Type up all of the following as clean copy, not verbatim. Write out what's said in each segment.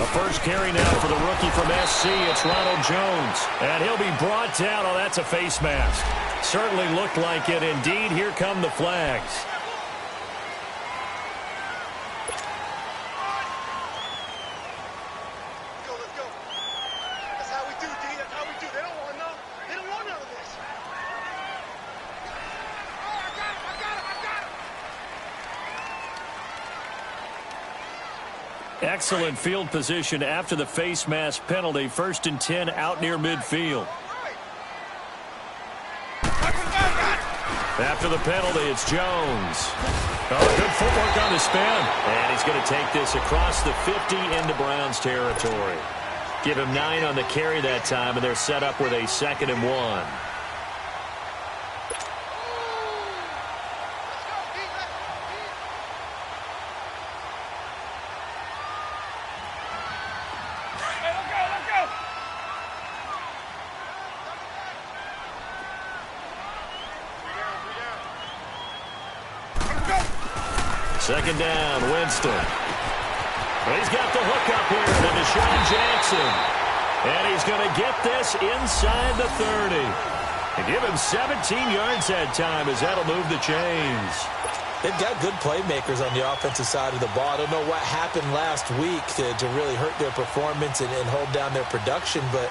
A first carry now for the rookie from SC. It's Ronald Jones. And he'll be brought down. Oh, that's a face mask. Certainly looked like it. Indeed, here come the flags. Excellent field position after the face mask penalty. 1st and 10 out near midfield. After the penalty, it's Jones. Oh, good footwork on the spin. And he's going to take this across the 50 into Browns territory. Give him 9 on the carry that time, and they're set up with a 2nd and 1. Second down, Winston. Well, he's got the hook up here to Deshaun Jackson. And he's going to get this inside the 30. And give him 17 yards that time as that'll move the chains. They've got good playmakers on the offensive side of the ball. I don't know what happened last week to really hurt their performance and hold down their production, but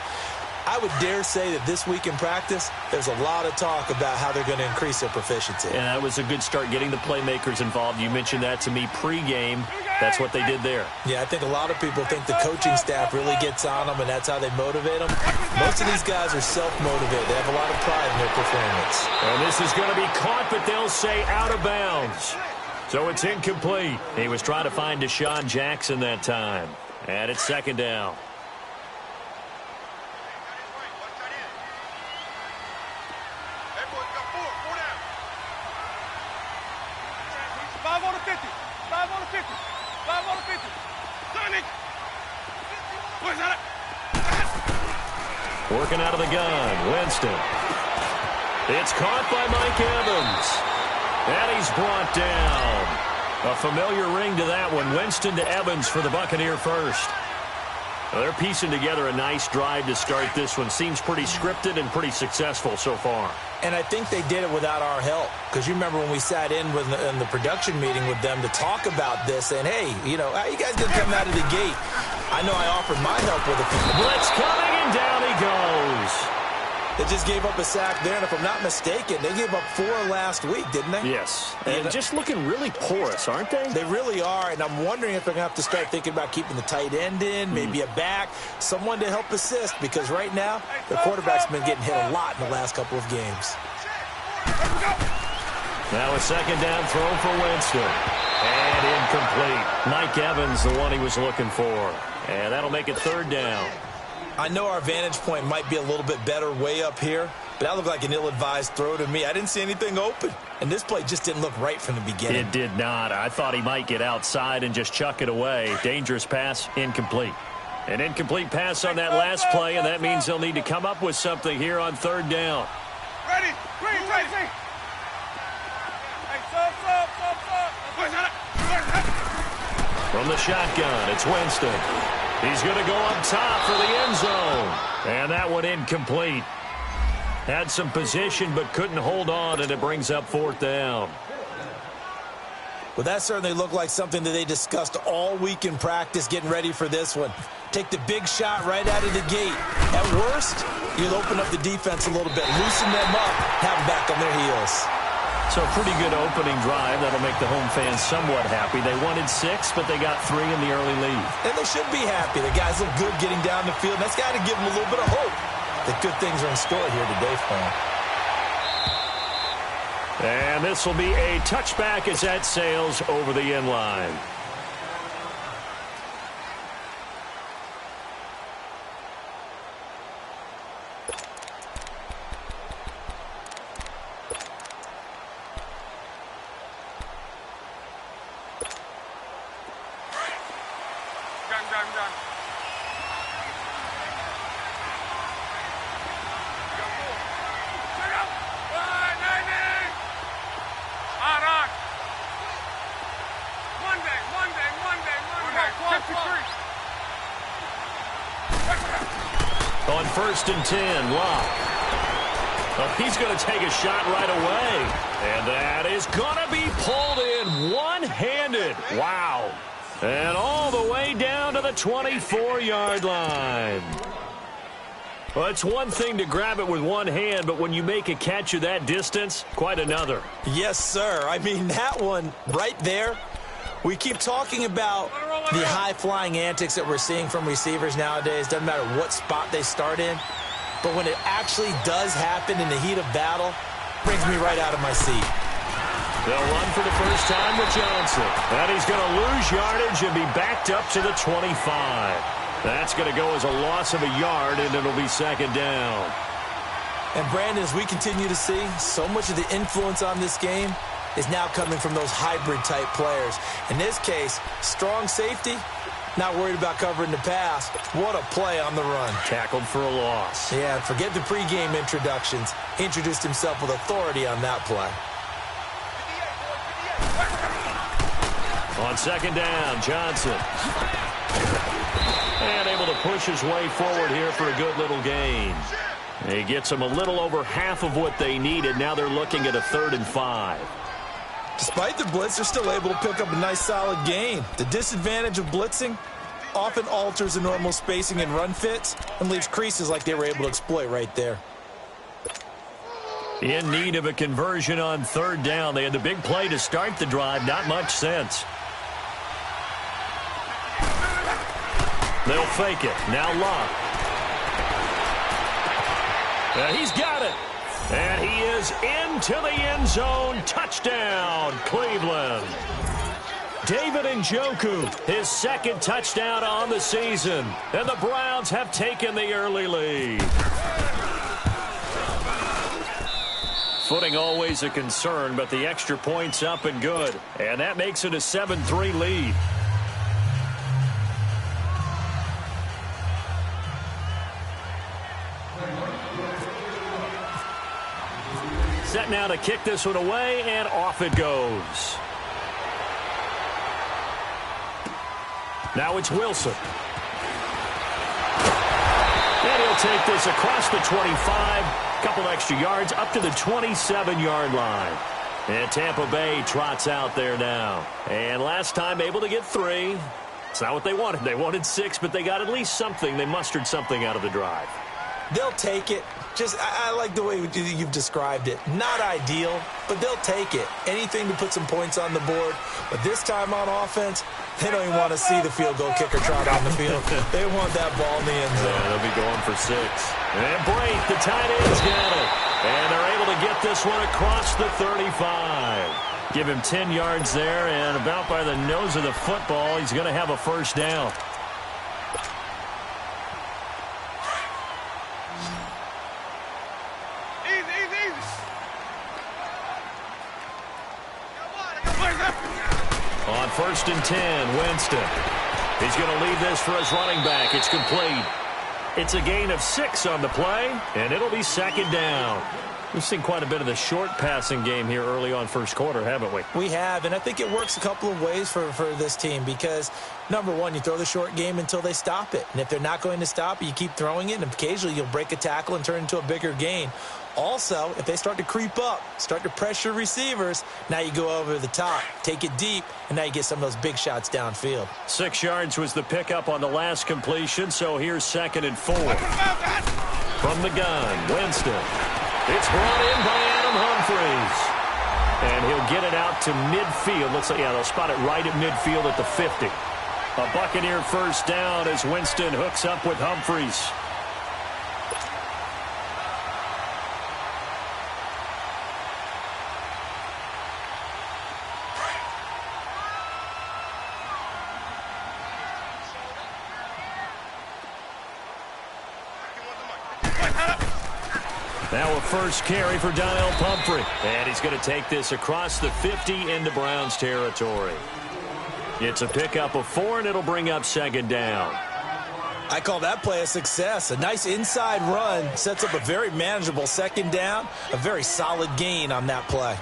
I would dare say that this week in practice, there's a lot of talk about how they're going to increase their proficiency. And that was a good start, getting the playmakers involved. You mentioned that to me pregame. That's what they did there. Yeah, I think a lot of people think the coaching staff really gets on them, and that's how they motivate them. Most of these guys are self-motivated. They have a lot of pride in their performance. And this is going to be caught, but they'll say out of bounds. So it's incomplete. He was trying to find Deshaun Jackson that time. And it's 2nd down. Working out of the gun, Winston. It's caught by Mike Evans. And he's brought down. A familiar ring to that one. Winston to Evans for the Buccaneer first. Well, they're piecing together a nice drive to start this one. Seems pretty scripted and pretty successful so far. And I think they did it without our help. Because you remember when we sat in the production meeting with them to talk about this, and hey, you know, how you guys going to come out of the gate? I know I offered my help with it. Blitz coming, and down he goes. They just gave up a sack there, and if I'm not mistaken, they gave up 4 last week, didn't they? Yes, and just looking really porous, aren't they? They really are, and I'm wondering if they're going to have to start thinking about keeping the tight end in, maybe a back, someone to help assist, because right now, the quarterback's been getting hit a lot in the last couple of games. Now a 2nd down throw for Winston. And incomplete. Mike Evans, the one he was looking for. And that'll make it 3rd down. I know our vantage point might be a little bit better way up here, but that looked like an ill-advised throw to me. I didn't see anything open, and this play just didn't look right from the beginning. It did not. I thought he might get outside and just chuck it away. Dangerous pass, incomplete. An incomplete pass on that last play, and that means they'll need to come up with something here on 3rd down. Ready. From the shotgun, it's Winston. He's going to go up top for the end zone. And that one incomplete. Had some position but couldn't hold on, and it brings up 4th down. Well, that certainly looked like something that they discussed all week in practice, getting ready for this one. Take the big shot right out of the gate. At worst, you'll open up the defense a little bit, loosen them up, have them back on their heels. So a pretty good opening drive. That'll make the home fans somewhat happy. They wanted 6, but they got 3 in the early lead. And they should be happy. The guys look good getting down the field. That's got to give them a little bit of hope that good things are in store here today for them. And this will be a touchback as that sails over the end line. On 1st and 10, Locke. Oh, he's going to take a shot right away. And that is going to be pulled in one-handed. Wow. And all the way down to the 24-yard line. Well, it's one thing to grab it with one hand, but when you make a catch of that distance, quite another. Yes, sir. I mean, that one right there, we keep talking about the high-flying antics that we're seeing from receivers nowadays. Doesn't matter what spot they start in. But when it actually does happen in the heat of battle, it brings me right out of my seat. They'll run for the first time with Johnson. And he's going to lose yardage and be backed up to the 25. That's going to go as a loss of a yard, and it'll be 2nd down. And, Brandon, as we continue to see, so much of the influence on this game is now coming from those hybrid-type players. In this case, strong safety, not worried about covering the pass. What a play on the run. Tackled for a loss. Yeah, forget the pregame introductions. Introduced himself with authority on that play. On 2nd down, Johnson. And able to push his way forward here for a good little gain. He gets them a little over half of what they needed. Now they're looking at a 3rd and 5. Despite the blitz, they're still able to pick up a nice solid gain. The disadvantage of blitzing often alters the normal spacing and run fits and leaves creases like they were able to exploit right there. In need of a conversion on 3rd down. They had the big play to start the drive. Not much sense. They'll fake it. Now Locke. He's got it. And he is into the end zone. Touchdown, Cleveland. David Njoku, his 2nd touchdown on the season. And the Browns have taken the early lead. Footing always a concern, but the extra point's up and good. And that makes it a 7-3 lead. Set now to kick this one away, and off it goes. Now it's Wilson. And he'll take this across the 25. Couple extra yards up to the 27-yard line. And Tampa Bay trots out there now. And last time able to get 3. It's not what they wanted. They wanted 6, but they got at least something. They mustered something out of the drive. They'll take it. I like the way you've described it. Not ideal, but they'll take it. Anything to put some points on the board. But this time on offense, they don't even want to see the field goal kicker trot on the field. They want that ball in the end zone. Yeah, they'll be going for 6. And Brate, the tight end's got it. And they're able to get this one across the 35. Give him 10 yards there, and about by the nose of the football, he's going to have a 1st down. On 1st and 10, Winston. He's going to leave this for his running back. It's complete. It's a gain of 6 on the play, and it'll be 2nd down. We've seen quite a bit of the short passing game here early on 1st quarter, haven't we? We have, and I think it works a couple of ways for this team because, number one, you throw the short game until they stop it. And if they're not going to stop it, you keep throwing it, and occasionally you'll break a tackle and turn it into a bigger gain. Also, if they start to creep up, start to pressure receivers, now you go over the top, take it deep, and now you get some of those big shots downfield. 6 yards was the pickup on the last completion, so here's 2nd and 4. From the gun, Winston. It's brought in by Adam Humphries. And he'll get it out to midfield. Looks like, yeah, they'll spot it right at midfield at the 50. A Buccaneer 1st down as Winston hooks up with Humphries. Now a 1st carry for Donnell Pumphrey. And he's going to take this across the 50 into Browns territory. It's a pickup of 4, and it'll bring up 2nd down. I call that play a success. A nice inside run sets up a very manageable 2nd down. A very solid gain on that play.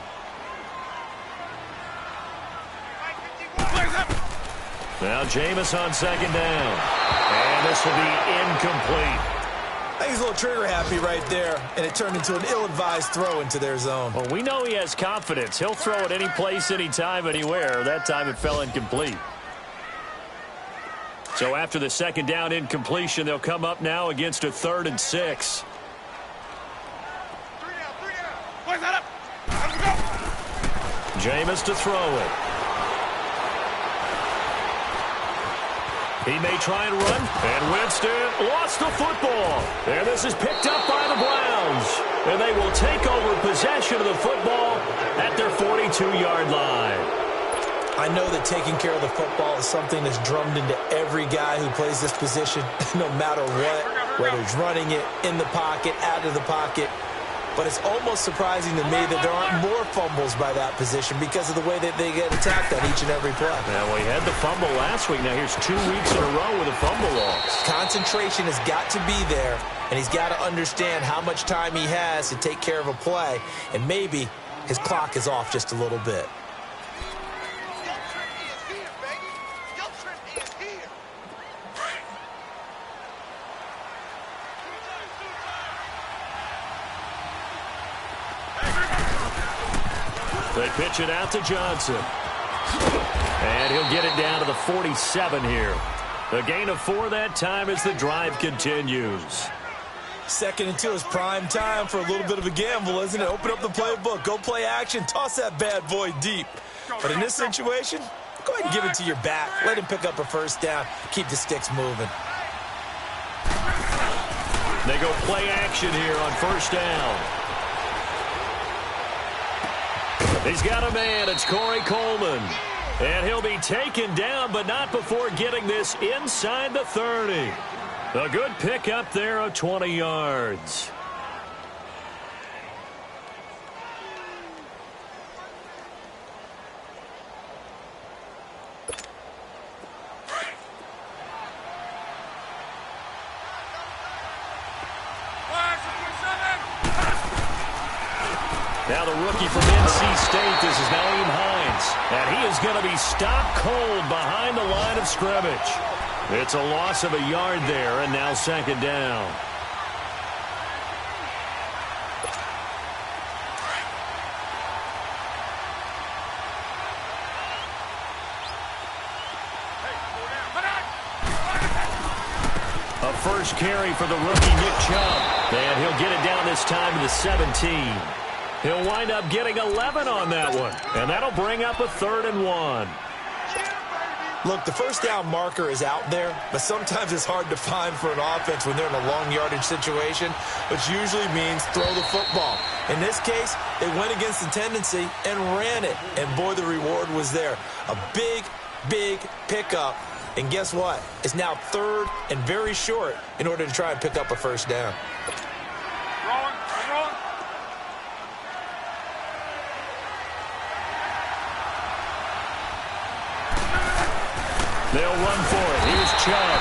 Now Jameis on 2nd down. And this will be incomplete. I think he's a little trigger happy right there, and it turned into an ill-advised throw into their zone. Well, we know he has confidence. He'll throw it any place, anytime, anywhere. That time it fell incomplete. So after the second down incompletion, they'll come up now against a 3rd and 6. Jameis to throw it. He may try and run, and Winston lost the football. And this is picked up by the Browns. And they will take over possession of the football at their 42-yard line. I know that taking care of the football is something that's drummed into every guy who plays this position, no matter what, whether he's running it, in the pocket, out of the pocket. But it's almost surprising to me that there aren't more fumbles by that position because of the way that they get attacked on each and every play. Now, we had the fumble last week. Now, here's 2 weeks in a row with a fumble loss. Concentration has got to be there, and he's got to understand how much time he has to take care of a play, and maybe his clock is off just a little bit. They pitch it out to Johnson. And he'll get it down to the 47 here. A gain of 4 that time as the drive continues. 2nd and 2 is prime time for a little bit of a gamble, isn't it? Open up the playbook, go play action, toss that bad boy deep. But in this situation, go ahead and give it to your back. Let him pick up a 1st down. Keep the sticks moving. They go play action here on 1st down. He's got a man. It's Corey Coleman. And he'll be taken down, but not before getting this inside the 30. A good pickup there of 20 yards. Now the rookie from NC State, this is Naeem Hines. And he is going to be stopped cold behind the line of scrimmage. It's a loss of a yard there, and now 2nd down. A first carry for the rookie Nick Chubb. And he'll get it down this time to the 17. He'll wind up getting 11 on that one. And that'll bring up a 3rd and 1. Look, the 1st down marker is out there, but sometimes it's hard to find for an offense when they're in a long yardage situation, which usually means throw the football. In this case, they went against the tendency and ran it. And boy, the reward was there. A big, big pickup. And guess what? It's now 3rd and very short in order to try and pick up a 1st down. They'll run for it. Here's Chubb.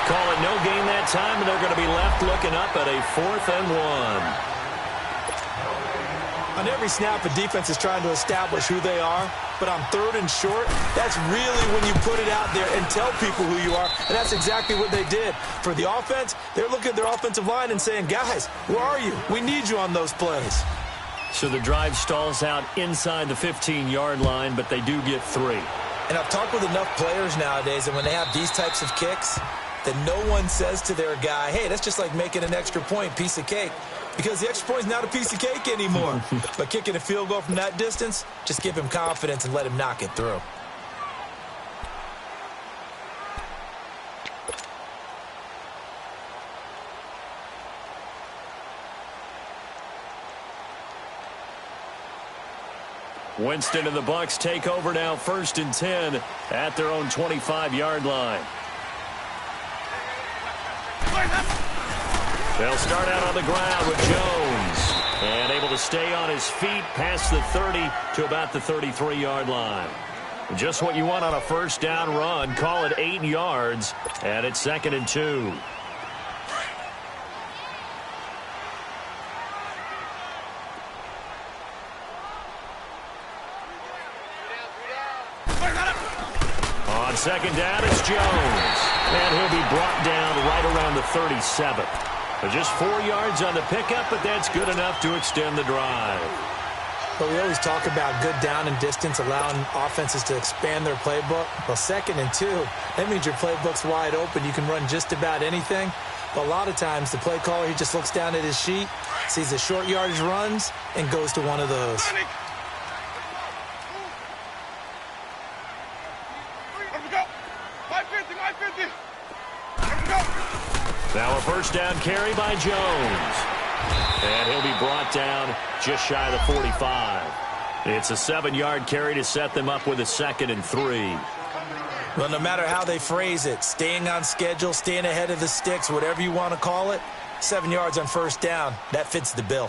Call it no gain that time, and they're going to be left looking up at a 4th and 1. On every snap, a defense is trying to establish who they are, but on 3rd and short, that's really when you put it out there and tell people who you are, and that's exactly what they did. For the offense, they're looking at their offensive line and saying, guys, where are you? We need you on those plays. So the drive stalls out inside the 15-yard line, but they do get 3. And I've talked with enough players nowadays, and when they have these types of kicks, that no one says to their guy, hey, that's just like making an extra point, piece of cake. Because the extra point is not a piece of cake anymore. But kicking a field goal from that distance, just give him confidence and let him knock it through. Winston and the Bucs take over now, 1st and 10 at their own 25-yard line. They'll start out on the ground with Jones. And able to stay on his feet past the 30 to about the 33-yard line. Just what you want on a 1st down run. Call it 8 yards. And it's 2nd and 2. On 2nd down, it's Jones. And he'll be brought down right around the 37. Just 4 yards on the pickup, but that's good enough to extend the drive. But we always talk about good down and distance, allowing offenses to expand their playbook. Well, 2nd and 2, that means your playbook's wide open. You can run just about anything. But a lot of times, the play caller, he just looks down at his sheet, sees the short yardage runs, and goes to one of those. Now a first down carry by Jones. And he'll be brought down just shy of the 45. It's a 7-yard carry to set them up with a 2nd and 3. Well, no matter how they phrase it, staying on schedule, staying ahead of the sticks, whatever you want to call it, 7 yards on first down, that fits the bill.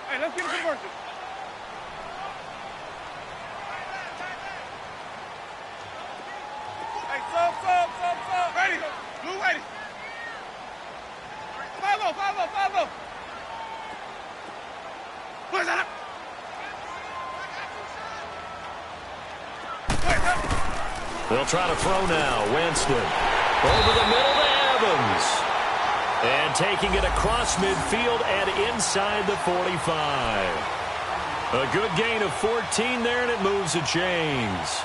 Hey, let's get a conversion. Hey, sub. Ready. Blue ready. Follow. Where's that? They'll try to throw now. Winston over the middle to Evans. And taking it across midfield and inside the 45. A good gain of 14 there, and it moves the chains.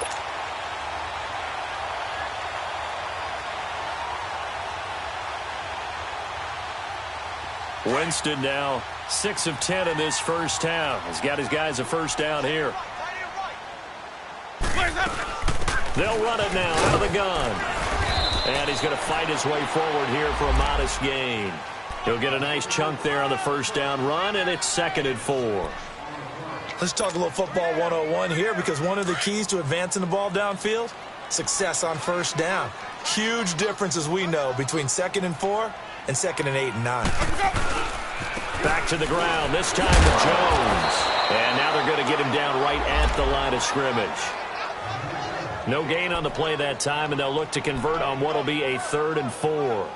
Winston now 6 of 10 in this first half. He's got his guys a first down here. They'll run it now out of the gun. And he's going to fight his way forward here for a modest gain. He'll get a nice chunk there on the first down run, and it's 2nd and 4. Let's talk a little football 101 here, because one of the keys to advancing the ball downfield, success on first down. Huge difference, as we know, between 2nd and 4 and 2nd and 8 and 9. Back to the ground, this time to Jones. And now they're going to get him down right at the line of scrimmage. No gain on the play that time, and they'll look to convert on what will be a 3rd and 4.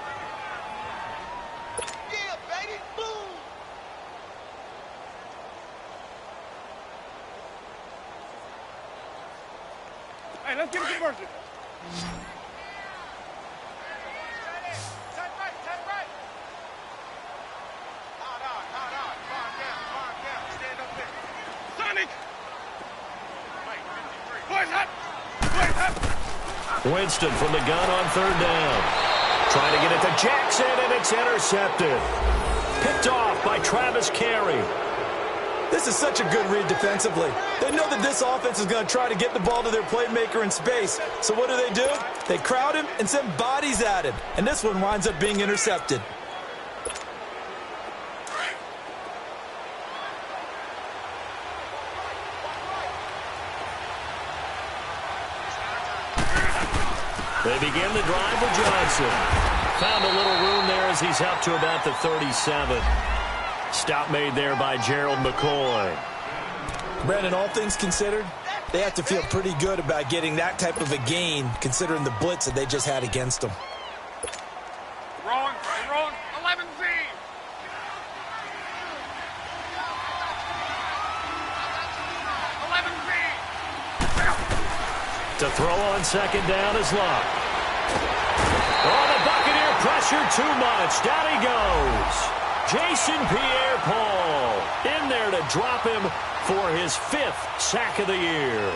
Hey, let's get a conversion. Winston from the gun on 3rd down. Trying to get it to Jackson, and it's intercepted. Picked off by Travis Carey. This is such a good read defensively. They know that this offense is going to try to get the ball to their playmaker in space. So what do? They crowd him and send bodies at him. And this one winds up being intercepted. They begin the drive with Johnson. Found a little room there as he's up to about the 37. Stop made there by Gerald McCoy. Brandon, all things considered, they have to feel pretty good about getting that type of a gain, considering the blitz that they just had against them. Wrong. 11Z. To throw on 2nd down is Luck. Oh, the Buccaneer pressure too much. Down he goes. Jason Pierre-Paul in there to drop him for his 5th sack of the year.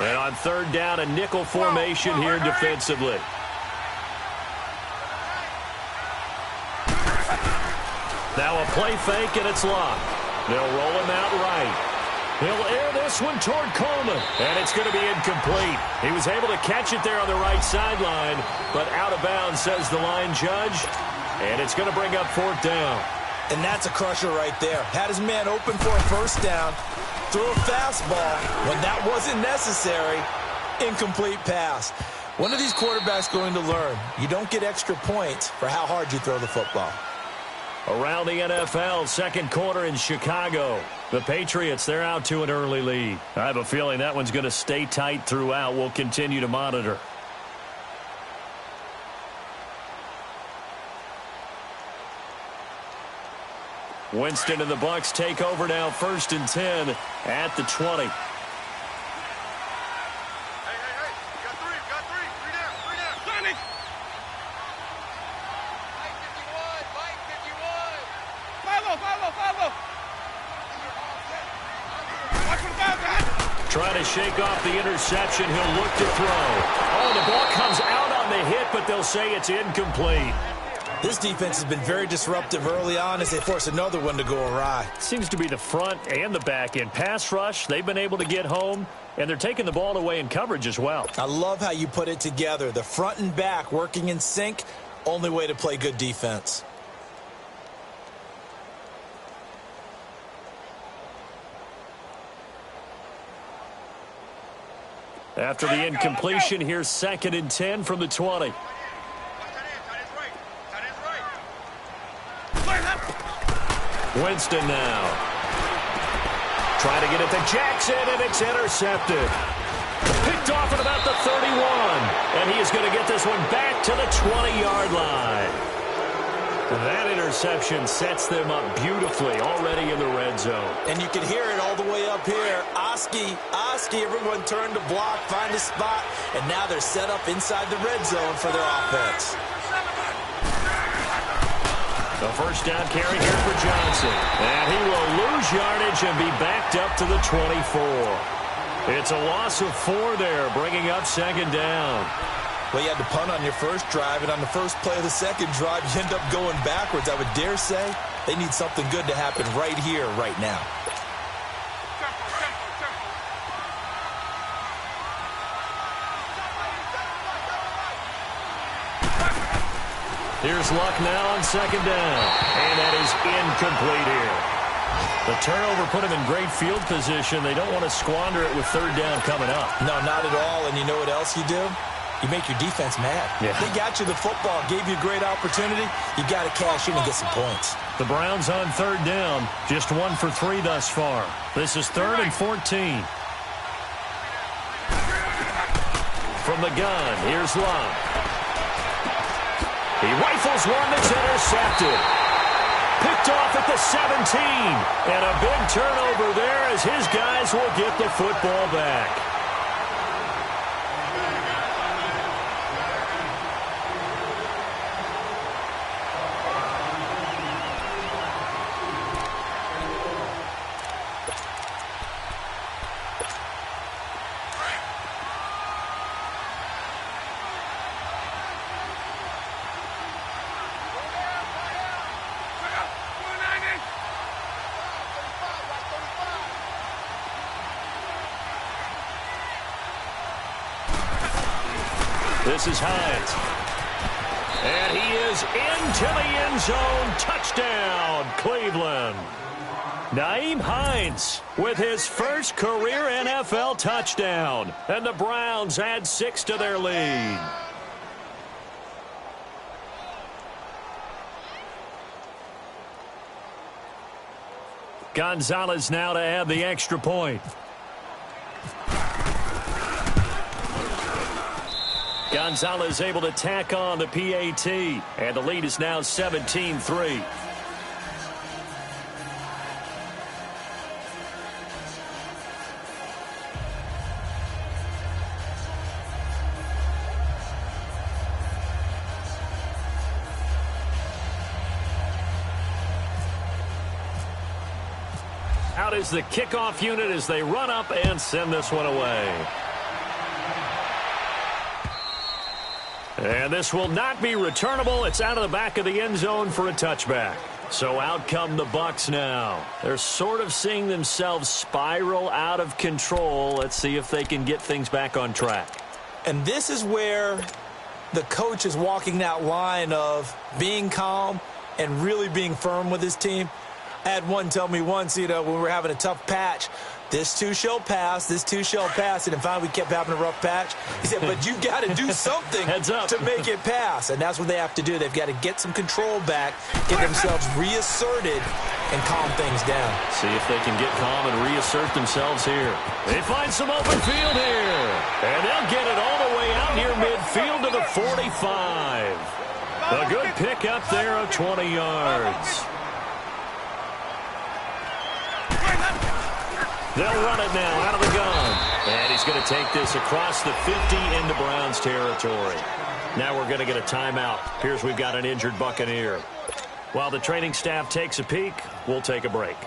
And on 3rd down, a nickel formation here defensively. Now a play fake, and it's Luck. They'll roll him out right. He'll air this one toward Coleman, and it's going to be incomplete. He was able to catch it there on the right sideline, but out of bounds, says the line judge, and it's going to bring up 4th down. And that's a crusher right there. Had his man open for a first down, threw a fastball when that wasn't necessary, incomplete pass. When are these quarterbacks going to learn? You don't get extra points for how hard you throw the football. Around the NFL, second quarter in Chicago. The Patriots, they're out to an early lead. I have a feeling that one's going to stay tight throughout. We'll continue to monitor. Winston and the Bucs take over now, 1st and 10 at the 20. Trying to shake off the interception. He'll look to throw. Oh, the ball comes out on the hit, but they'll say it's incomplete. This defense has been very disruptive early on as they force another one to go awry. Seems to be the front and the back end. Pass rush, they've been able to get home, and they're taking the ball away in coverage as well. I love how you put it together. The front and back working in sync, only way to play good defense. After the incompletion, here's 2nd and 10 from the 20. Winston now. Trying to get it to Jackson, and it's intercepted. Picked off at about the 31. And he is going to get this one back to the 20-yard line. That interception sets them up beautifully already in the red zone. And you can hear it all the way up here. Oski, everyone turned to block, find a spot, and now they're set up inside the red zone for their offense. The first down carry here for Johnson. And he will lose yardage and be backed up to the 24. It's a loss of 4 there, bringing up 2nd down. Well, you had to punt on your first drive, and on the first play of the second drive, you end up going backwards. I would dare say they need something good to happen right here, right now. Here's Luck now on 2nd down, and that is incomplete here. The turnover put them in great field position. They don't want to squander it with 3rd down coming up. No, not at all, and you know what else you do? You make your defense mad. Yeah. They got you the football, gave you a great opportunity. You got to cash in and get some points. The Browns on 3rd down, just 1 for 3 thus far. This is 3rd and 14. From the gun, here's Luck. He rifles one that's intercepted. Picked off at the 17. And a big turnover there as his guys will get the football back. This is Hines. And he is into the end zone. Touchdown, Cleveland. Nyheim Hines with his first career NFL touchdown. And the Browns add 6 to their lead. Gonzalez now to add the extra point. Gonzalez able to tack on the PAT, and the lead is now 17-3. Out is the kickoff unit as they run up and send this one away. And this will not be returnable. It's out of the back of the end zone for a touchback. So out come the Bucs now. They're sort of seeing themselves spiral out of control. Let's see if they can get things back on track. And this is where the coach is walking that line of being calm and really being firm with his team. I had one tell me once, when we were having a tough patch, this too shall pass, this too shall pass. And finally, we kept having a rough patch. He said, but you got to do something Heads up to make it pass. And that's what they have to do. They've got to get some control back, get themselves reasserted, and calm things down. See if they can get calm and reassert themselves here. They find some open field here. And they'll get it all the way out near midfield to the 45. A good pick up there of 20 yards. They'll run it now out of the gun. And he's going to take this across the 50 into Browns territory. Now we're going to get a timeout. Appears we've got an injured Buccaneer. While the training staff takes a peek, we'll take a break.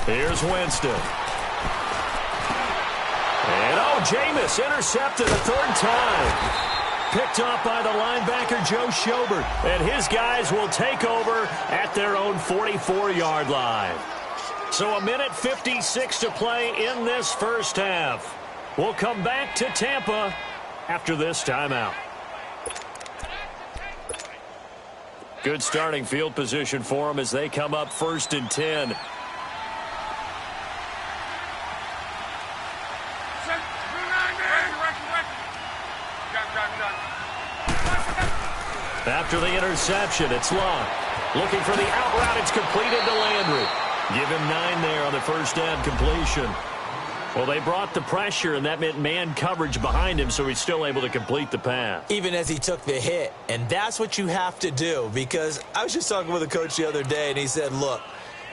Here's Winston. And, Jameis intercepted a third time. Picked off by the linebacker, Joe Schobert. And his guys will take over at their own 44-yard line. So a minute 56 to play in this first half. We'll come back to Tampa after this timeout. Good starting field position for them as they come up 1st and 10. After the interception, it's Long. Looking for the out route. It's completed to Landry. Give him 9 there on the first down completion. Well, they brought the pressure, and that meant man coverage behind him, so he's still able to complete the pass. Even as he took the hit. And that's what you have to do, because I was just talking with a coach the other day, and he said, look,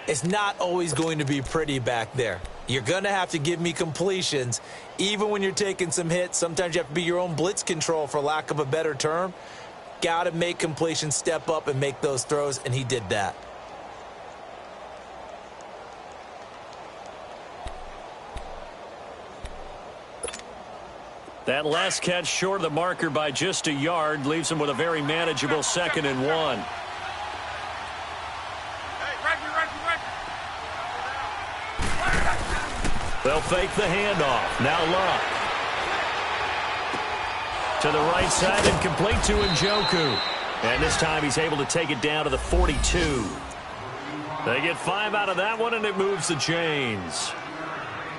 it's not always going to be pretty back there. You're going to have to give me completions. Even when you're taking some hits, sometimes you have to be your own blitz control, for lack of a better term. Got to make completions, step up, and make those throws, and he did that. That last catch short of the marker by just a yard leaves him with a very manageable 2nd and 1. They'll fake the handoff. Now Luck. To the right side and complete to Njoku. And this time he's able to take it down to the 42. They get 5 out of that one, and it moves the chains.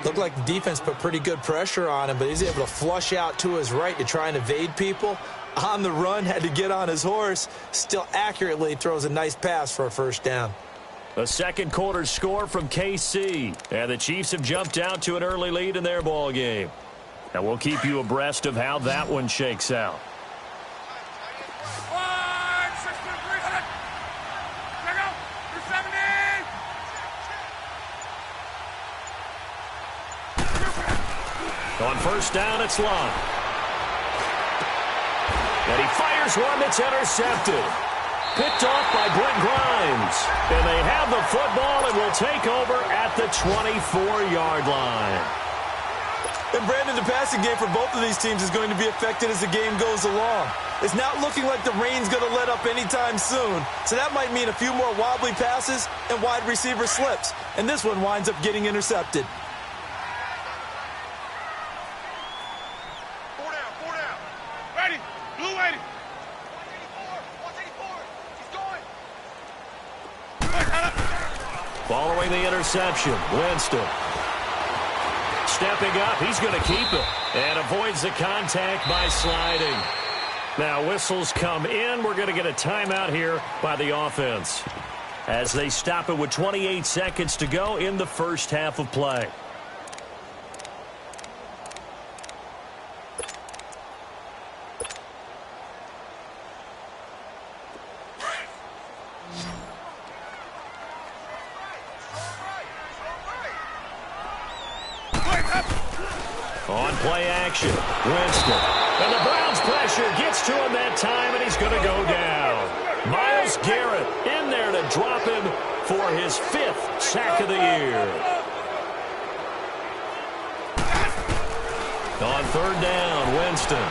Looked like the defense put pretty good pressure on him, but he's able to flush out to his right to try and evade people. On the run, had to get on his horse. Still accurately throws a nice pass for a first down. A second quarter score from KC. And the Chiefs have jumped out to an early lead in their ball game. And we'll keep you abreast of how that one shakes out. On first down, it's Long. And he fires one that's intercepted. Picked off by Brent Grimes. And they have the football and will take over at the 24-yard line. And Brandon, the passing game for both of these teams is going to be affected as the game goes along. It's not looking like the rain's going to let up anytime soon. So that might mean a few more wobbly passes and wide receiver slips. And this one winds up getting intercepted. Following the interception, Winston. Stepping up, he's going to keep it. And avoids the contact by sliding. Now whistles come in. We're going to get a timeout here by the offense, as they stop it with 28 seconds to go in the first half of play. On play action, Winston. And the Browns pressure gets to him that time, and he's going to go down. Myles Garrett in there to drop him for his 5th sack of the year. On third down, Winston.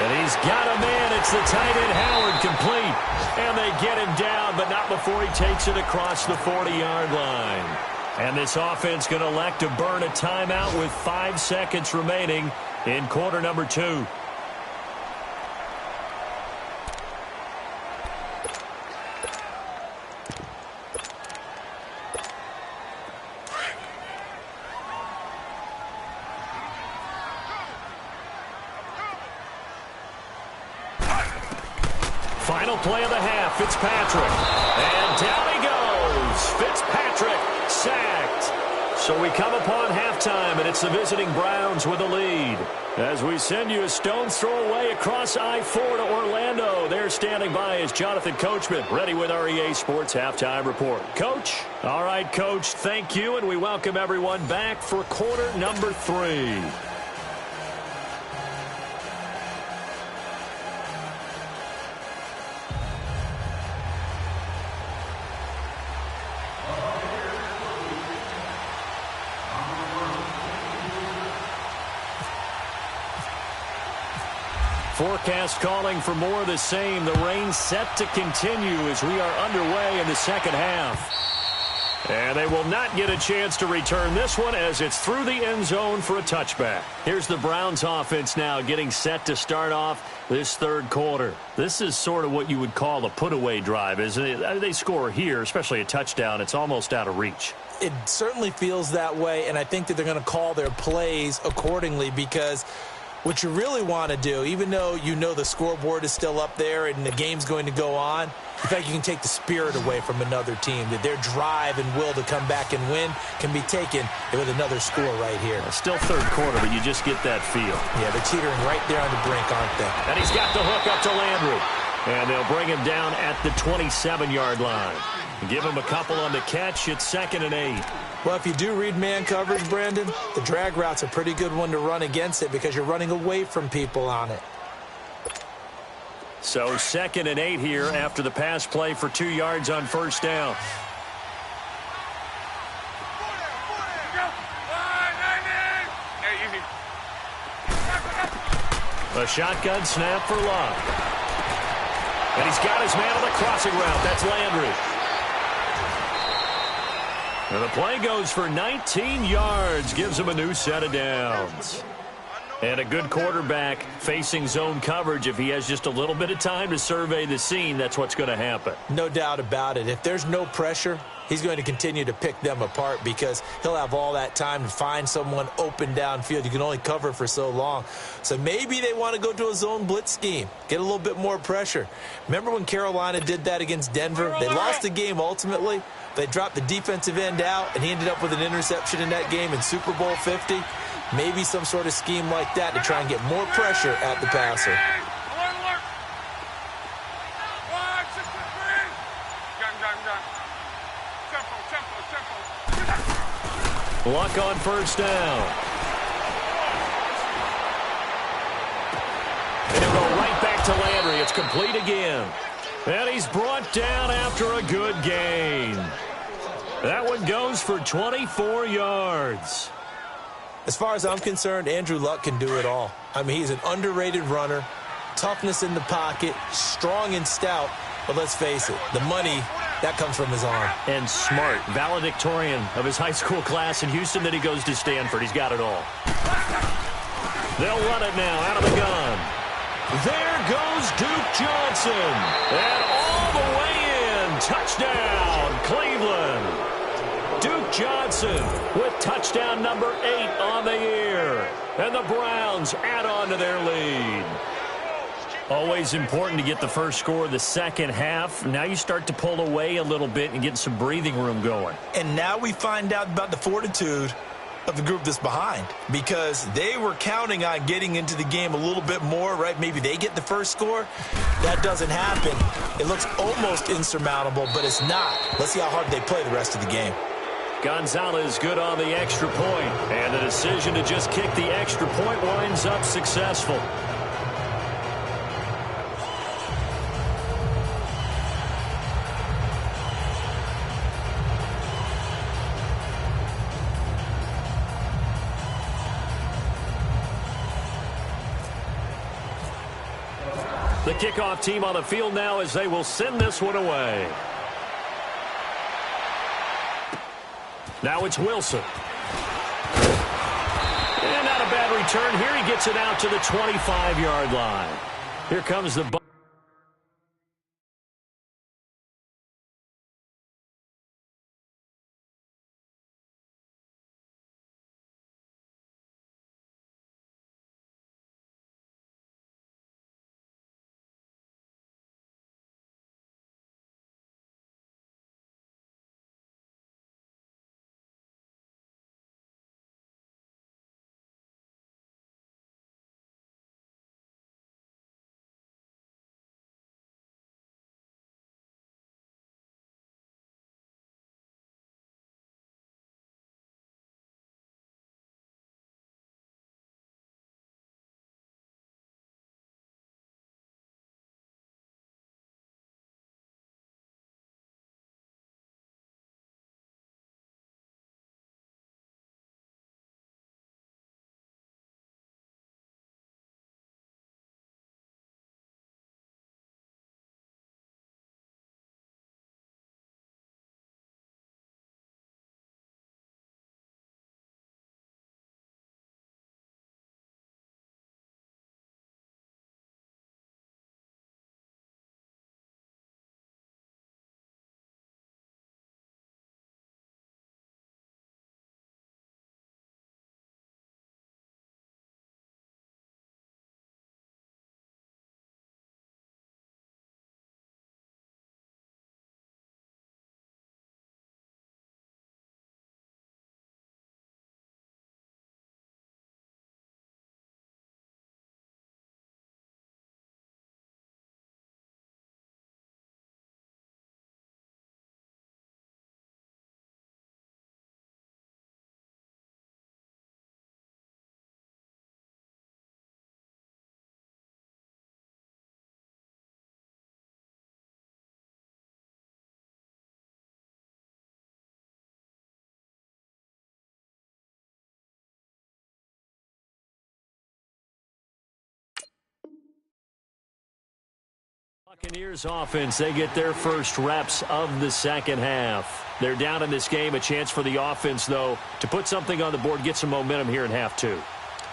And he's got a man. It's the tight end, Howard, complete. And they get him down, but not before he takes it across the 40-yard line. And this offense going to elect to burn a timeout with 5 seconds remaining in quarter number 2. Final play of the half, Fitzpatrick. And down he goes. Fitzpatrick sacked. So we come upon halftime, and it's the visiting Browns with the lead. As we send you a stone's throw away across I-4 to Orlando. There standing by is Jonathan Coachman, ready with our EA Sports Halftime Report. Coach? All right, Coach, thank you, and we welcome everyone back for quarter number 3. Forecast calling for more of the same. The rain set to continue as we are underway in the second half. And they will not get a chance to return this one as it's through the end zone for a touchback. Here's the Browns offense now getting set to start off this third quarter. This is sort of what you would call a put-away drive, isn't it? They score here, especially a touchdown. It's almost out of reach. It certainly feels that way, and I think that they're going to call their plays accordingly because what you really want to do, even though you know the scoreboard is still up there and the game's going to go on, in fact, you can take the spirit away from another team, that their drive and will to come back and win can be taken with another score right here. Still third quarter, but you just get that feel. Yeah, they're teetering right there on the brink, aren't they? And he's got the hook up to Landry. And they'll bring him down at the 27-yard line. Give him a couple on the catch. It's 2nd and 8. Well, if you do read man coverage, Brandon, the drag route's a pretty good one to run against it because you're running away from people on it. So 2nd and 8 here after the pass play for 2 yards on first down. A shotgun snap for Love. And he's got his man on the crossing route. That's Landry. And the play goes for 19 yards, gives him a new set of downs. And a good quarterback facing zone coverage. If he has just a little bit of time to survey the scene, that's what's going to happen. No doubt about it. If there's no pressure, he's going to continue to pick them apart because he'll have all that time to find someone open downfield. You can only cover for so long. So maybe they want to go to a zone blitz scheme, get a little bit more pressure. Remember when Carolina did that against Denver? They lost the game ultimately. They dropped the defensive end out, and he ended up with an interception in that game in Super Bowl 50. Maybe some sort of scheme like that to try and get more pressure at the passer. Luck on first down. And he'll go right back to Landry. It's complete again. And he's brought down after a good gain. That one goes for 24 yards. As far as I'm concerned, Andrew Luck can do it all. I mean, he's an underrated runner, toughness in the pocket, strong and stout. But let's face it, the money, that comes from his arm. And smart, valedictorian of his high school class in Houston, then he goes to Stanford. He's got it all. They'll run it now out of the gun. There goes Duke Johnson. And all the way in. Touchdown, Cleveland. Duke Johnson with touchdown number 8 on the year. And the Browns add on to their lead. Always important to get the first score of the second half. Now you start to pull away a little bit and get some breathing room going. And now we find out about the fortitude of the group that's behind, because they were counting on getting into the game a little bit more, right? Maybe they get the first score. That doesn't happen. It looks almost insurmountable, but it's not. Let's see how hard they play the rest of the game. Gonzalez good on the extra point, and the decision to just kick the extra point winds up successful. The kickoff team on the field now as they will send this one away. Now it's Wilson. And not a bad return here. He gets it out to the 25-yard line. Here comes the Buccaneers offense. They get their first reps of the second half. They're down in this game. A chance for the offense, though, to put something on the board, get some momentum here in half two.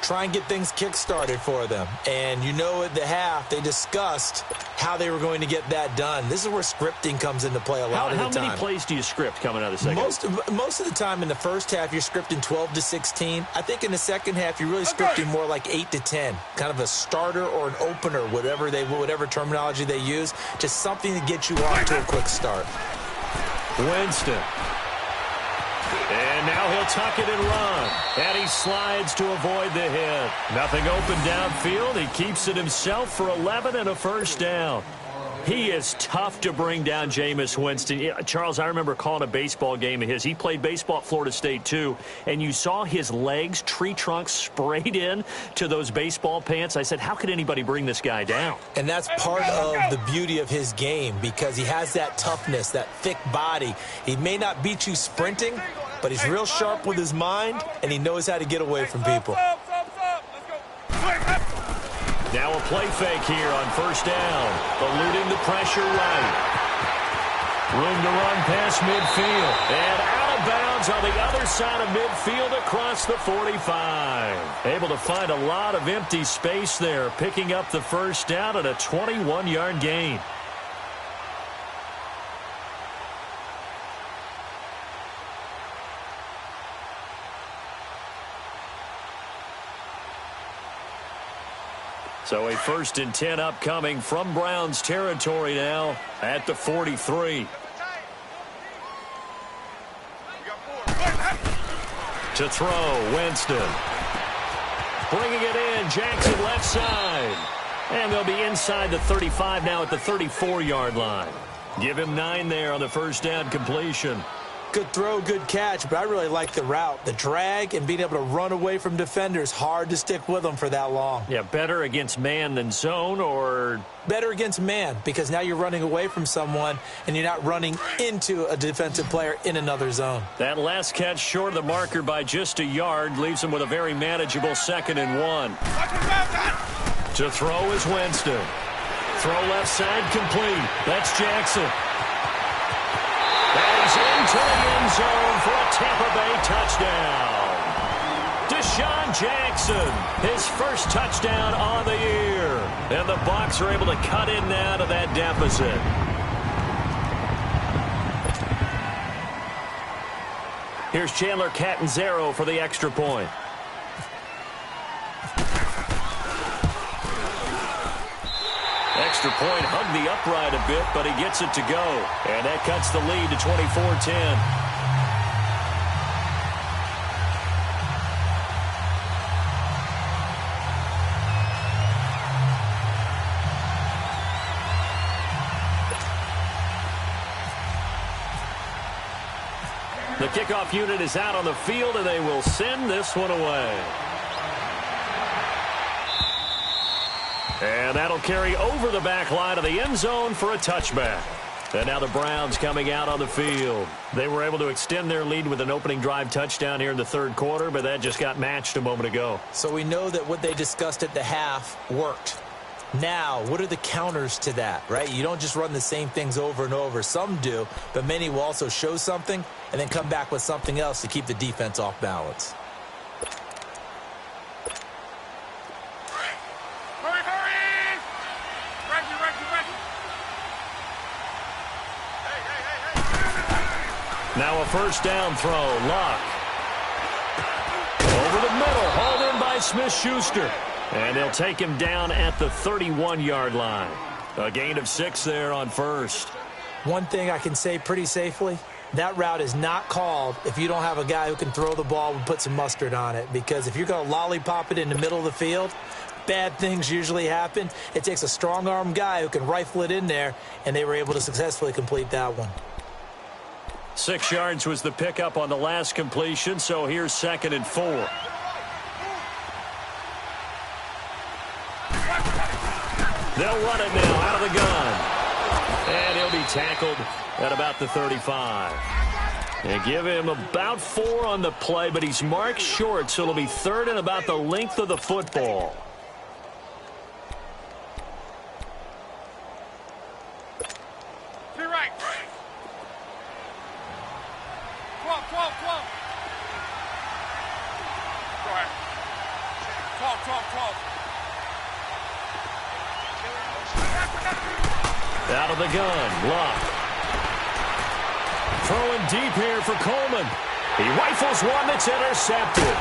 Try and get things kick-started for them. And you know at the half, they discussed how they were going to get that done. This is where scripting comes into play a lot of the time. How many plays do you script coming out of the second half? Most of the time in the first half, you're scripting 12 to 16. I think in the second half, you're really scripting more like 8 to 10. Kind of a starter or an opener, whatever terminology they use. Just something to get you off to a quick start. Winston. And now he'll tuck it and run. And he slides to avoid the hit. Nothing open downfield. He keeps it himself for 11 and a first down. He is tough to bring down, Jameis Winston. Yeah, Charles, I remember calling a baseball game of his. He played baseball at Florida State, too, and you saw his legs, tree trunks sprayed in to those baseball pants. I said, how could anybody bring this guy down? And that's part of the beauty of his game because he has that toughness, that thick body. He may not beat you sprinting, but he's real sharp with his mind, and he knows how to get away from people. Now a play fake here on first down. Eluding the pressure right. Room to run past midfield. And out of bounds on the other side of midfield across the 45. Able to find a lot of empty space there, picking up the first down at a 21-yard gain. So a 1st and 10 upcoming from Browns territory now at the 43. To throw, Winston. Bringing it in, Jackson left side. And they'll be inside the 35 now at the 34-yard line. Give him 9 there on the first down completion. Good throw, good catch, but I really like the route. The drag and being able to run away from defenders, hard to stick with them for that long. Yeah, better against man than zone, or? Better against man, because now you're running away from someone and you're not running into a defensive player in another zone. That last catch short of the marker by just a yard leaves him with a very manageable 2nd and 1. To throw is Winston. Throw left side complete. That's Jackson. And he's into the end zone for a Tampa Bay touchdown. Deshaun Jackson, his first touchdown on the year. And the Bucs are able to cut in now to that deficit. Here's Chandler Catanzaro for the extra point. Extra point hugged the upright a bit, but he gets it to go. And that cuts the lead to 24-10. The kickoff unit is out on the field, and they will send this one away. And that'll carry over the back line of the end zone for a touchback. And now the Browns coming out on the field. They were able to extend their lead with an opening drive touchdown here in the third quarter, but that just got matched a moment ago. So we know that what they discussed at the half worked. Now, what are the counters to that, right? You don't just run the same things over and over. Some do, but many will also show something and then come back with something else to keep the defense off balance. Hurry, hurry! Reggie. Hey. Now a first down throw. Luck. Over the middle. Hauled in by Smith-Schuster. And they'll take him down at the 31-yard line. A gain of 6 there on first. One thing I can say pretty safely, that route is not called if you don't have a guy who can throw the ball and put some mustard on it. Because if you're going to lollipop it in the middle of the field, bad things usually happen. It takes a strong-arm guy who can rifle it in there, and they were able to successfully complete that one. 6 yards was the pickup on the last completion, so here's 2nd and 4. They'll run it now out of the gun. And he'll be tackled at about the 35. And give him about 4 on the play, but he's marked short, so it'll be 3rd and about the length of the football. To your right. 12. Go ahead. 12. Out of the gun, Luck. Throwing deep here for Coleman. He rifles one that's intercepted.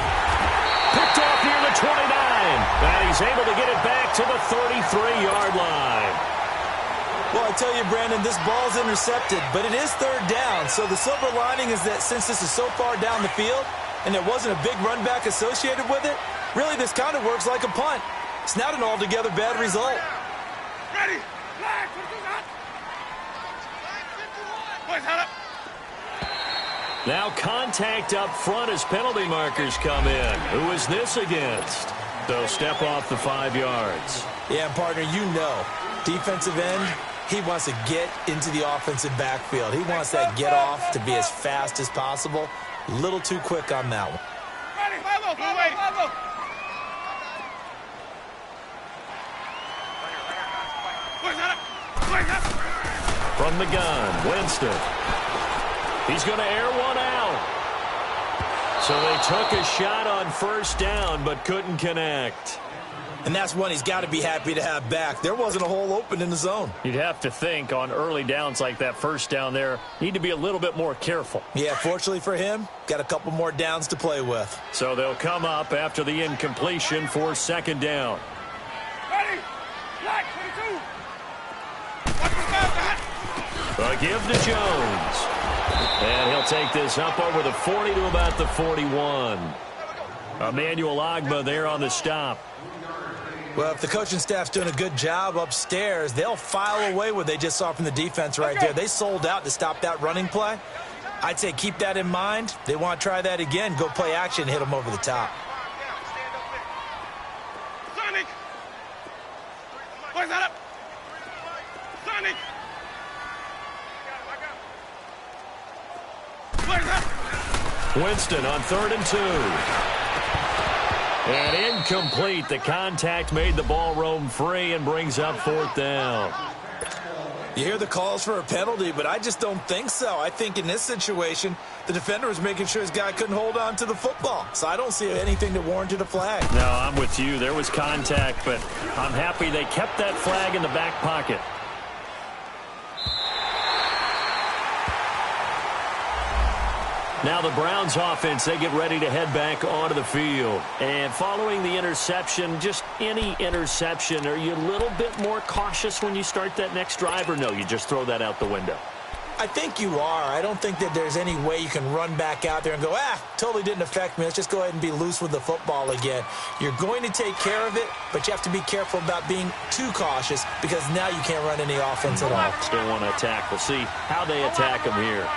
Picked off near the 29. And he's able to get it back to the 33-yard line. Well, I tell you, Brandon, this ball's intercepted, but it is 3rd down. So the silver lining is that since this is so far down the field and there wasn't a big run back associated with it, really this kind of works like a punt. It's not an altogether bad result. Ready. Flag. Boys, head up. Now contact up front as penalty markers come in. Who is this against? They'll step off the 5 yards. Yeah, partner, you know, defensive end, he wants to get into the offensive backfield. He wants that get off to be as fast as possible. A little too quick on that one. Ready. 5-0. Boys, head up. From the gun, Winston. He's going to air one out. So they took a shot on first down, but couldn't connect. And that's one he's got to be happy to have back. There wasn't a hole open in the zone. You'd have to think on early downs like that first down there, need to be a little bit more careful. Yeah, fortunately for him, got a couple more downs to play with. So they'll come up after the incompletion for 2nd down. Ready. Flag. 22. Watch the back. A give to Jones. And he'll take this up over the 40 to about the 41. Emmanuel Ogbah there on the stop. Well, if the coaching staff's doing a good job upstairs, they'll file away what they just saw from the defense right there. They sold out to stop that running play. I'd say keep that in mind. They want to try that again. Go play action, hit them over the top. Sonic. Boys, head up. Sonic. Winston on 3rd and 2. And incomplete. The contact made the ball roam free and brings up 4th down. You hear the calls for a penalty, but I just don't think so. I think in this situation, the defender was making sure his guy couldn't hold on to the football. So I don't see anything that warranted a flag. No, I'm with you. There was contact, but I'm happy they kept that flag in the back pocket. Now the Browns offense, they get ready to head back onto the field. And following the interception, just any interception, are you a little bit more cautious when you start that next drive, or no, you just throw that out the window? I think you are. I don't think that there's any way you can run back out there and go, totally didn't affect me. Let's just go ahead and be loose with the football again. You're going to take care of it, but you have to be careful about being too cautious because now you can't run any offense at all. Still want to attack. We'll see how they attack them here.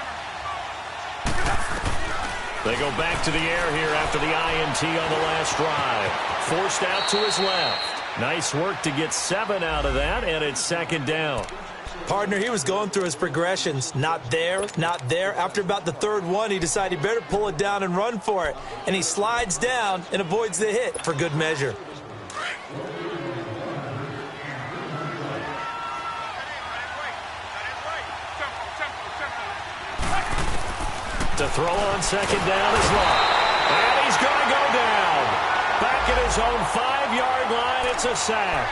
They go back to the air here after the INT on the last drive. Forced out to his left. Nice work to get 7 out of that, and it's 2nd down. Partner, he was going through his progressions. Not there, not there. After about the 3rd one, he decided he better pull it down and run for it. And he slides down and avoids the hit for good measure. To throw on 2nd down is Locke. And he's going to go down. Back at his own 5-yard line, it's a sack.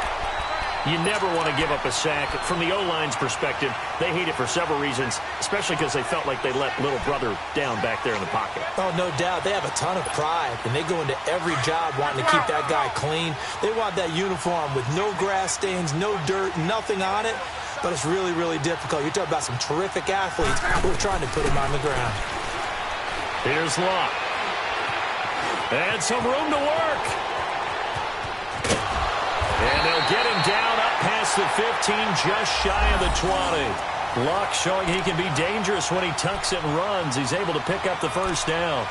You never want to give up a sack. From the O-line's perspective, they hate it for several reasons, especially because they felt like they let little brother down back there in the pocket. Oh, no doubt. They have a ton of pride, and they go into every job wanting to keep that guy clean. They want that uniform with no grass stains, no dirt, nothing on it. But it's really, really difficult. You're talking about some terrific athletes who are trying to put him on the ground. Here's Locke. And some room to work. And they'll get him down up past the 15, just shy of the 20. Locke showing he can be dangerous when he tucks it and runs. He's able to pick up the 1st down.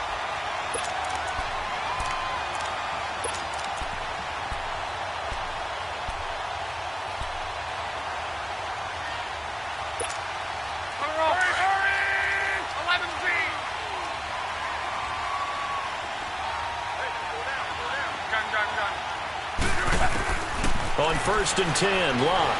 On 1st and 10, Locke.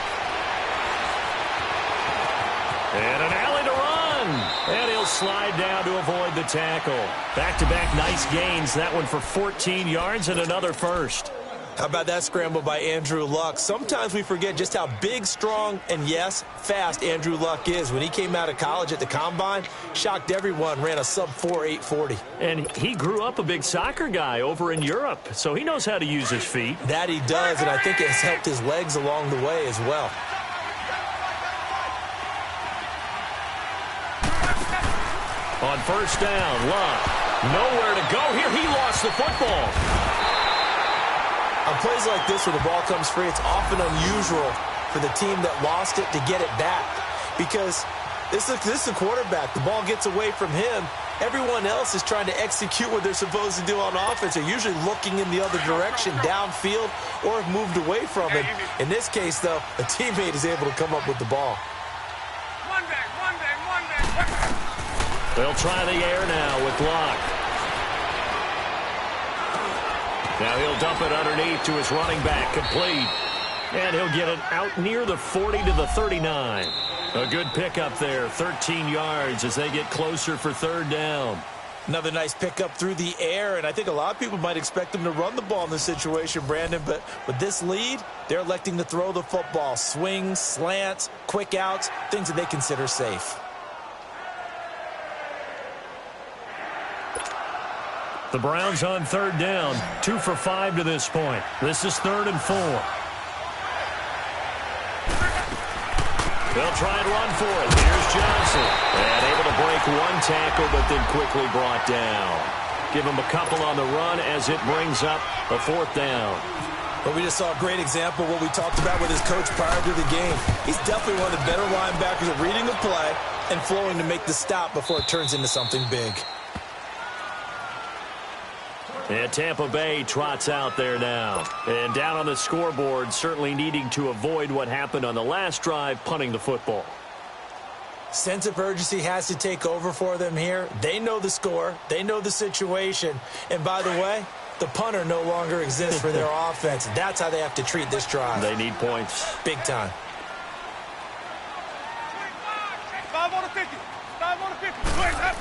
And an alley to run. And he'll slide down to avoid the tackle. Back-to-back nice gains. That one for 14 yards and another 1st. How about that scramble by Andrew Luck? Sometimes we forget just how big, strong, and, yes, fast Andrew Luck is. When he came out of college at the Combine, shocked everyone, ran a sub-4 840. And he grew up a big soccer guy over in Europe, so he knows how to use his feet. That he does, and I think it has helped his legs along the way as well. On 1st down, Luck. Nowhere to go here. He lost the football. On plays like this where the ball comes free, it's often unusual for the team that lost it to get it back. Because this is a quarterback. The ball gets away from him. Everyone else is trying to execute what they're supposed to do on offense. They're usually looking in the other direction, downfield, or have moved away from it. In this case, though, a teammate is able to come up with the ball. Monday. They'll try the air now with Locke. Now he'll dump it underneath to his running back, complete. And he'll get it out near the 40 to the 39. A good pickup there, 13 yards as they get closer for 3rd down. Another nice pickup through the air, and I think a lot of people might expect them to run the ball in this situation, Brandon, but with this lead, they're electing to throw the football. Swings, slants, quick outs, things that they consider safe. The Browns on 3rd down, 2 for 5 to this point. This is 3rd and 4. They'll try and run for it. Here's Johnson. And able to break one tackle, but then quickly brought down. Give him a couple on the run as it brings up a 4th down. But we just saw a great example of what we talked about with his coach prior to the game. He's definitely one of the better linebackers at reading the play and flowing to make the stop before it turns into something big. And Tampa Bay trots out there now. And down on the scoreboard, certainly needing to avoid what happened on the last drive, punting the football. Sense of urgency has to take over for them here. They know the score. They know the situation. And by the way, The punter no longer exists for their offense. That's how they have to treat this drive. They need points. Big time. 5 on the 50. 5 on the 50. Where's that?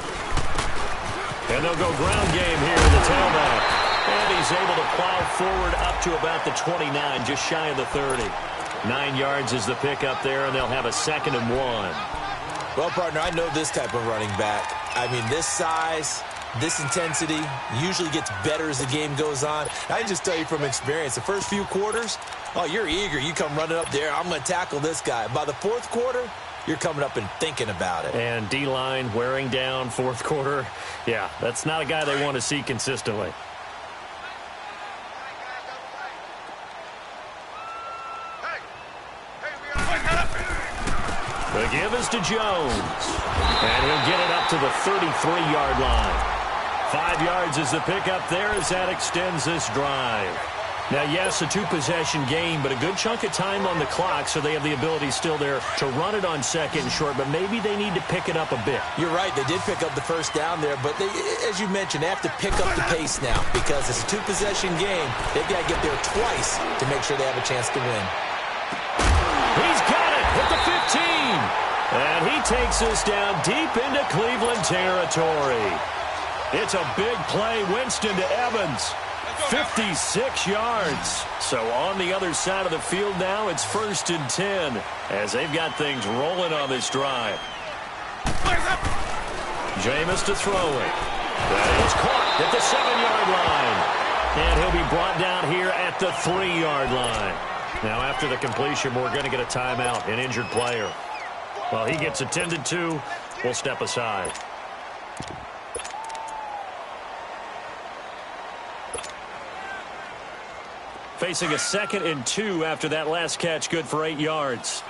And they'll go ground game here in the tailback. And he's able to plow forward up to about the 29, just shy of the 30. 9 yards is the pickup there, and they'll have a 2nd and 1. Well, partner, I know this type of running back. I mean, this size, this intensity usually gets better as the game goes on. I can just tell you from experience, the first few quarters, oh, you're eager. You come running up there, I'm going to tackle this guy. By the 4th quarter, you're coming up and thinking about it. And D-line wearing down 4th quarter. Yeah, that's not a guy they want to see consistently. The give is to Jones. And he'll get it up to the 33-yard line. 5 yards is the pickup there as that extends this drive. Now, yes, a 2-possession game, but a good chunk of time on the clock, so they have the ability still there to run it on 2nd and short, but maybe they need to pick it up a bit. You're right. They did pick up the first down there, but they, as you mentioned, they have to pick up the pace now because it's a 2-possession game. They've got to get there twice to make sure they have a chance to win. He's got it at the 15. And he takes us down deep into Cleveland territory. It's a big play. Winston to Evans. 56 yards. So on the other side of the field now, it's 1st and 10 as they've got things rolling on this drive. Jameis to throw it. And it's caught at the 7-yard line. And he'll be brought down here at the 3-yard line. Now after the completion, we're going to get a timeout, an injured player. Well, he gets attended to. We'll step aside. Facing a 2nd and 2 after that last catch, good for 8 yards.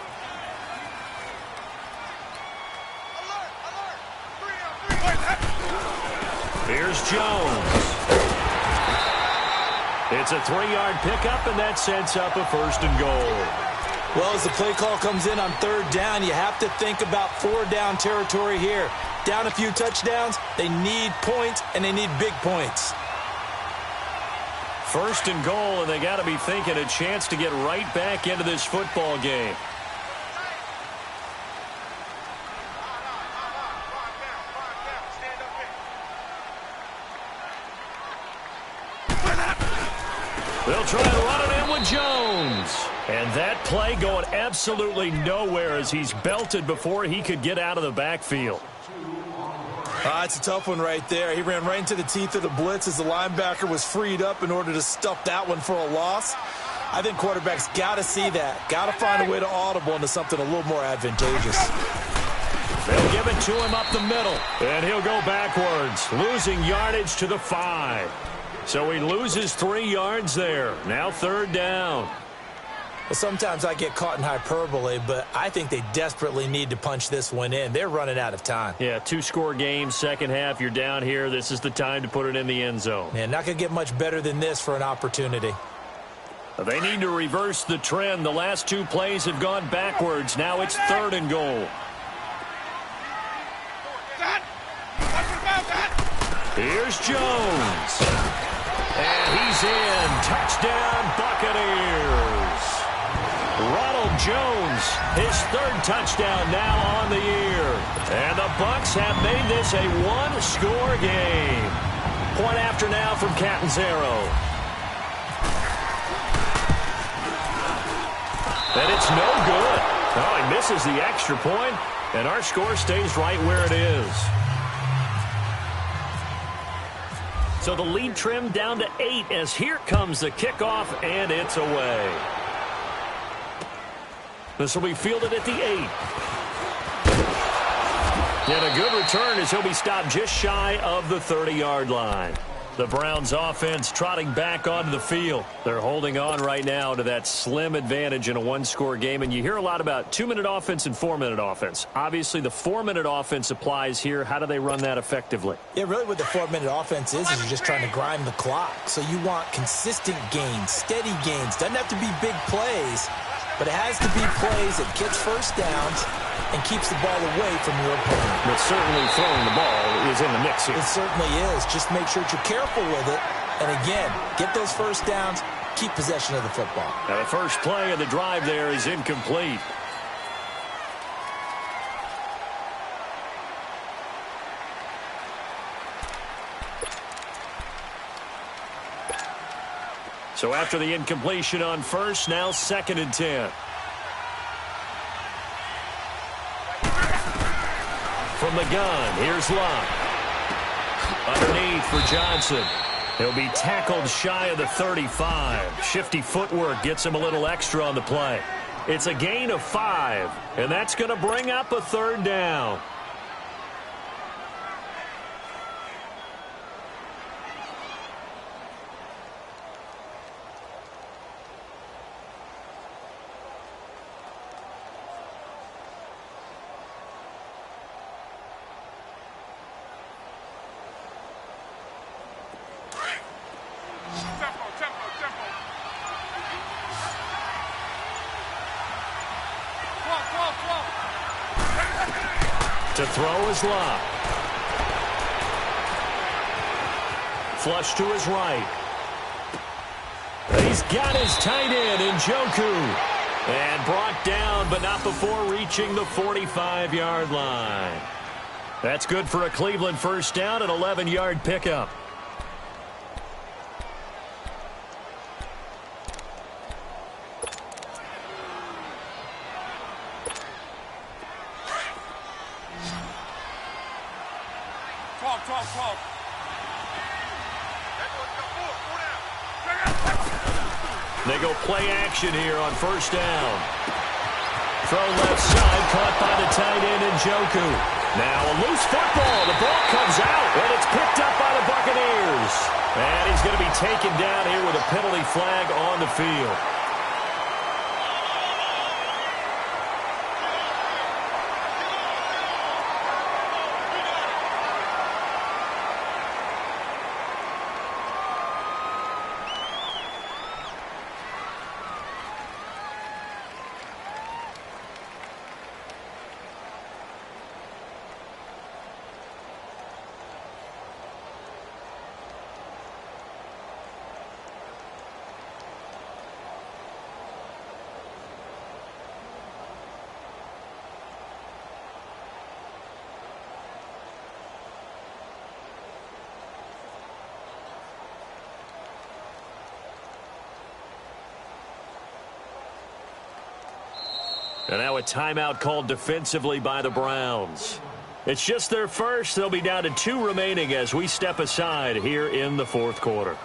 Here's Jones. It's a 3-yard pickup, and that sets up a 1st and goal. Well, as the play call comes in on 3rd down, you have to think about 4-down territory here. Down a few touchdowns, they need points, and they need big points. 1st and goal, and they got to be thinking a chance to get right back into this football game. They'll try to run it in with Jones. And that play going absolutely nowhere as he's belted before he could get out of the backfield. It's a tough one right there. He ran right into the teeth of the blitz as the linebacker was freed up in order to stuff that one for a loss. I think quarterbacks got to see that. Got to find a way to audible into something a little more advantageous. They'll give it to him up the middle. And he'll go backwards, losing yardage to the 5. So he loses 3 yards there. Now 3rd down. Well, sometimes I get caught in hyperbole, but I think they desperately need to punch this one in. They're running out of time. Yeah, 2-score game, second half, you're down here. This is the time to put it in the end zone. Man, not going to get much better than this for an opportunity. They need to reverse the trend. The last 2 plays have gone backwards. Now it's 3rd and goal. Here's Jones. And he's in. Touchdown, Buccaneers. Ronald Jones, his 3rd touchdown now on the year. And the Bucs have made this a 1-score game. Point after now from Catanzaro. And it's no good. Oh, he misses the extra point, and our score stays right where it is. So the lead trimmed down to 8 as here comes the kickoff, and it's away. This will be fielded at the 8. And a good return as he'll be stopped just shy of the 30-yard line. The Browns offense trotting back onto the field. They're holding on right now to that slim advantage in a 1-score game. And you hear a lot about 2-minute offense and 4-minute offense. Obviously, the 4-minute offense applies here. How do they run that effectively? Yeah, really what the 4-minute offense is you're just trying to grind the clock. So you want consistent gains, steady gains. Doesn't have to be big plays, but it has to be plays that gets first downs and keeps the ball away from your opponent. But certainly throwing the ball is in the mix here. It certainly is. Just make sure that you're careful with it And again, get those first downs, keep possession of the football. Now the first play of the drive there is incomplete. So after the incompletion on first, now 2nd and 10. From the gun, here's Luck. Underneath for Johnson. He'll be tackled shy of the 35. Shifty footwork gets him a little extra on the play. It's a gain of 5, and that's going to bring up a 3rd down. To throw is Luck. Flush to his right. He's got his tight end in Njoku. And brought down, but not before reaching the 45-yard line. That's good for a Cleveland first down, an 11-yard pickup. They go play action here on first down. Throw left side, caught by the tight end in Njoku. Now a loose football. The ball comes out, and it's picked up by the Buccaneers. And he's going to be taken down here with a penalty flag on the field. And now a timeout called defensively by the Browns. It's just their first. They'll be down to 2 remaining as we step aside here in the 4th quarter.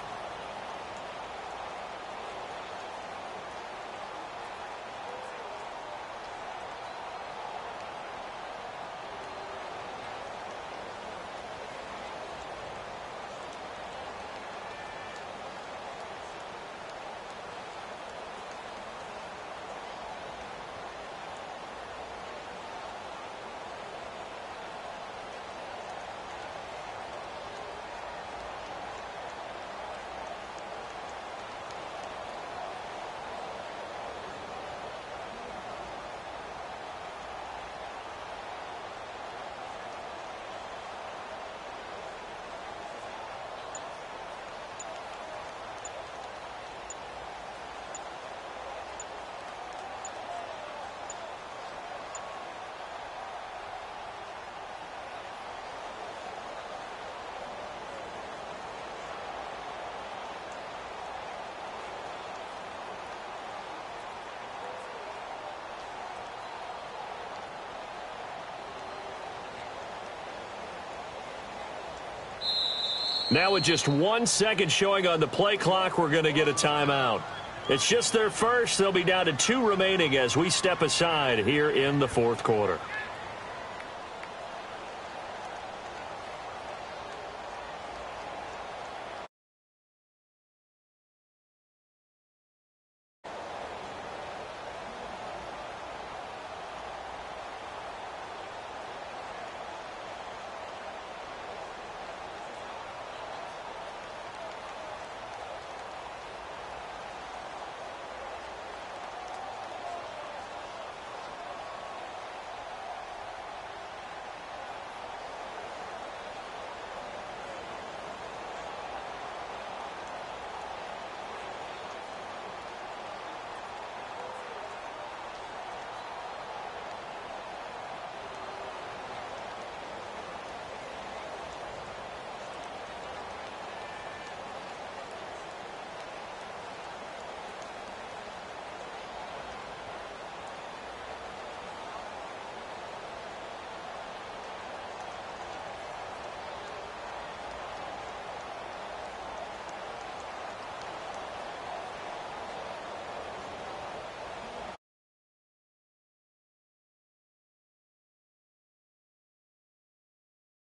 Now with just 1 second showing on the play clock, we're going to get a timeout. It's just their first. They'll be down to 2 remaining as we step aside here in the 4th quarter.